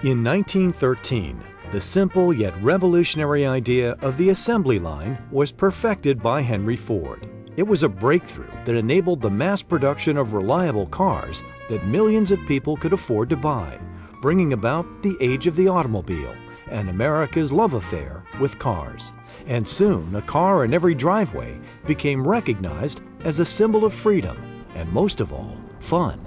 In 1913, the simple yet revolutionary idea of the assembly line was perfected by Henry Ford. It was a breakthrough that enabled the mass production of reliable cars that millions of people could afford to buy, bringing about the age of the automobile and America's love affair with cars. And soon, a car in every driveway became recognized as a symbol of freedom and, most of all, fun.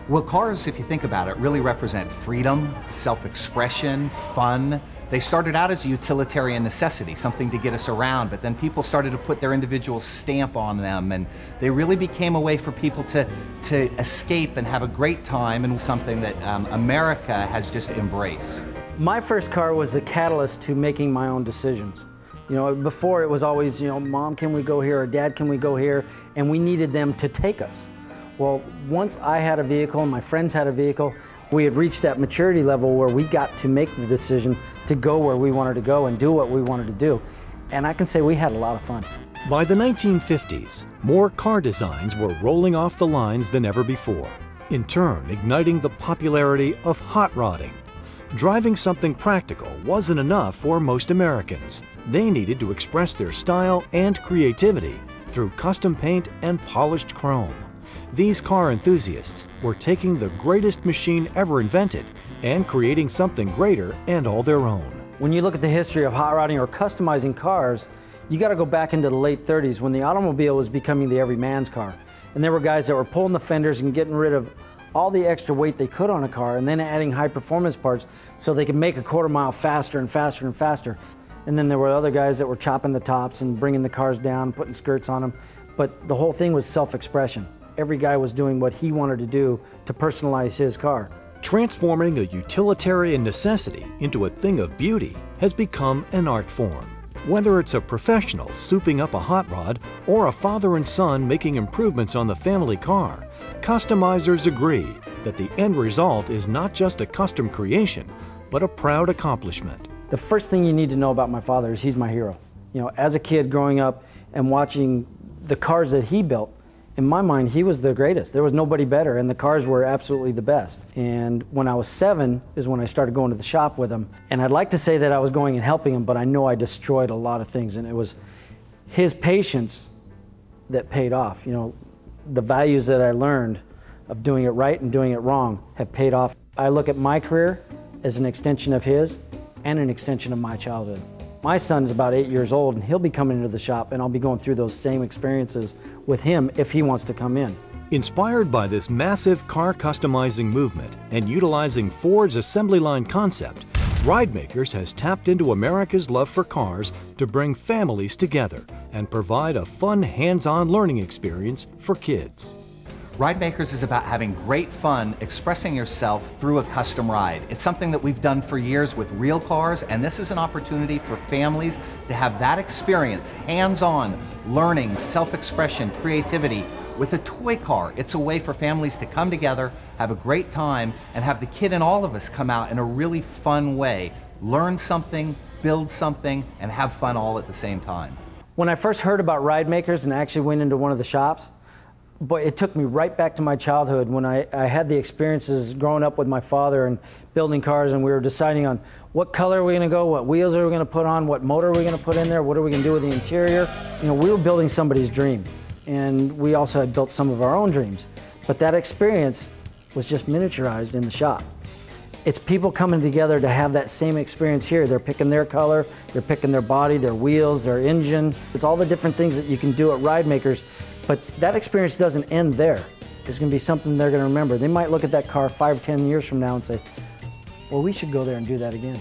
Well, cars, if you think about it, really represent freedom, self-expression, fun. They started out as a utilitarian necessity, something to get us around, but then people started to put their individual stamp on them, and they really became a way for people to escape and have a great time, and something that America has just embraced. My first car was the catalyst to making my own decisions. You know, before it was always, Mom, can we go here, or Dad, can we go here, and we needed them to take us. Well, once I had a vehicle and my friends had a vehicle, we had reached that maturity level where we got to make the decision to go where we wanted to go and do what we wanted to do. And I can say we had a lot of fun. By the 1950s, more car designs were rolling off the lines than ever before, in turn igniting the popularity of hot rodding. Driving something practical wasn't enough for most Americans. They needed to express their style and creativity through custom paint and polished chrome. These car enthusiasts were taking the greatest machine ever invented and creating something greater and all their own. When you look at the history of hot rodding or customizing cars, you got to go back into the late 30s when the automobile was becoming the everyman's car. And there were guys that were pulling the fenders and getting rid of all the extra weight they could on a car and then adding high performance parts so they could make a quarter mile faster and faster and faster. And then there were other guys that were chopping the tops and bringing the cars down, putting skirts on them. But the whole thing was self-expression. Every guy was doing what he wanted to do to personalize his car. Transforming a utilitarian necessity into a thing of beauty has become an art form. Whether it's a professional souping up a hot rod or a father and son making improvements on the family car, customizers agree that the end result is not just a custom creation, but a proud accomplishment. The first thing you need to know about my father is he's my hero. As a kid growing up and watching the cars that he built, in my mind, he was the greatest. There was nobody better, and the cars were absolutely the best. And when I was 7 is when I started going to the shop with him. And I'd like to say that I was going and helping him, but I know I destroyed a lot of things, and it was his patience that paid off. The values that I learned of doing it right and doing it wrong have paid off. I look at my career as an extension of his and an extension of my childhood. My son's about 8 years old, and he'll be coming into the shop, and I'll be going through those same experiences with him if he wants to come in. Inspired by this massive car customizing movement and utilizing Ford's assembly line concept, Ridemakerz has tapped into America's love for cars to bring families together and provide a fun hands-on learning experience for kids. Ridemakerz is about having great fun expressing yourself through a custom ride. It's something that we've done for years with real cars, and this is an opportunity for families to have that experience, hands-on, learning, self-expression, creativity with a toy car. It's a way for families to come together, have a great time, and have the kid in all of us come out in a really fun way. Learn something, build something, and have fun all at the same time. When I first heard about Ridemakerz and actually went into one of the shops, boy, it took me right back to my childhood when I had the experiences growing up with my father and building cars, and we were deciding on what color are we going to go, what wheels are we going to put on, what motor are we going to put in there, what are we going to do with the interior. We were building somebody's dream, and we also had built some of our own dreams. But that experience was just miniaturized in the shop. It's people coming together to have that same experience here. They're picking their color, they're picking their body, their wheels, their engine. It's all the different things that you can do at Ridemakerz. But that experience doesn't end there. It's going to be something they're going to remember. They might look at that car 5 or 10 years from now and say, well, we should go there and do that again.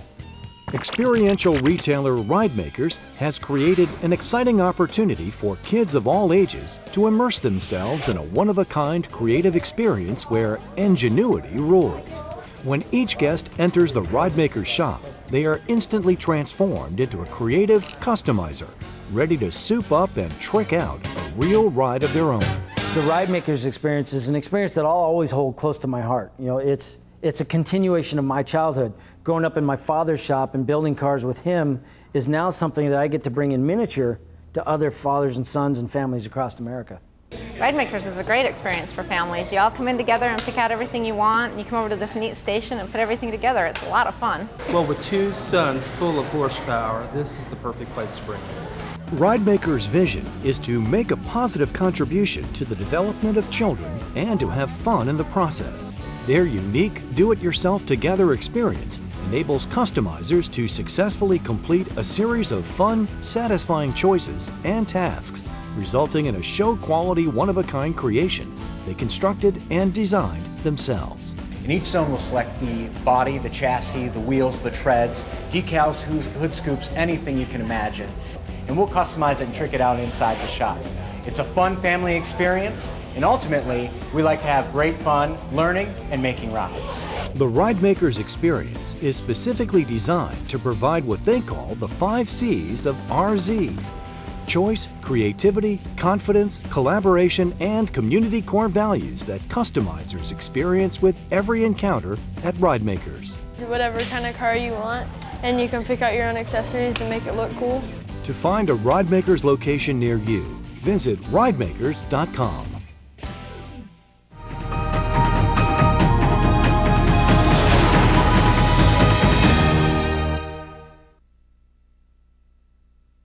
Experiential retailer Ridemakerz has created an exciting opportunity for kids of all ages to immerse themselves in a one-of-a-kind creative experience where ingenuity rules. When each guest enters the Ridemakerz shop, they are instantly transformed into a creative customizer, ready to soup up and trick out a real ride of their own. The Ridemakerz experience is an experience that I'll always hold close to my heart. It's a continuation of my childhood. Growing up in my father's shop and building cars with him is now something that I get to bring in miniature to other fathers and sons and families across America. Ridemakerz is a great experience for families. You all come in together and pick out everything you want, and you come over to this neat station and put everything together. It's a lot of fun. Well, with 2 sons full of horsepower, this is the perfect place to bring them. Ridemakerz' vision is to make a positive contribution to the development of children and to have fun in the process. Their unique do-it-yourself-together experience enables customizers to successfully complete a series of fun, satisfying choices and tasks, resulting in a show-quality, one-of-a-kind creation they constructed and designed themselves. And each zone will select the body, the chassis, the wheels, the treads, decals, hood scoops, anything you can imagine. And we'll customize it and trick it out inside the shop. It's a fun family experience, and ultimately, we like to have great fun learning and making rides. The Ridemakerz experience is specifically designed to provide what they call the 5 C's of RZ: choice, creativity, confidence, collaboration, and community core values that customizers experience with every encounter at Ridemakerz. Whatever kind of car you want, and you can pick out your own accessories to make it look cool. To find a Ridemakerz location near you, visit Ridemakerz.com.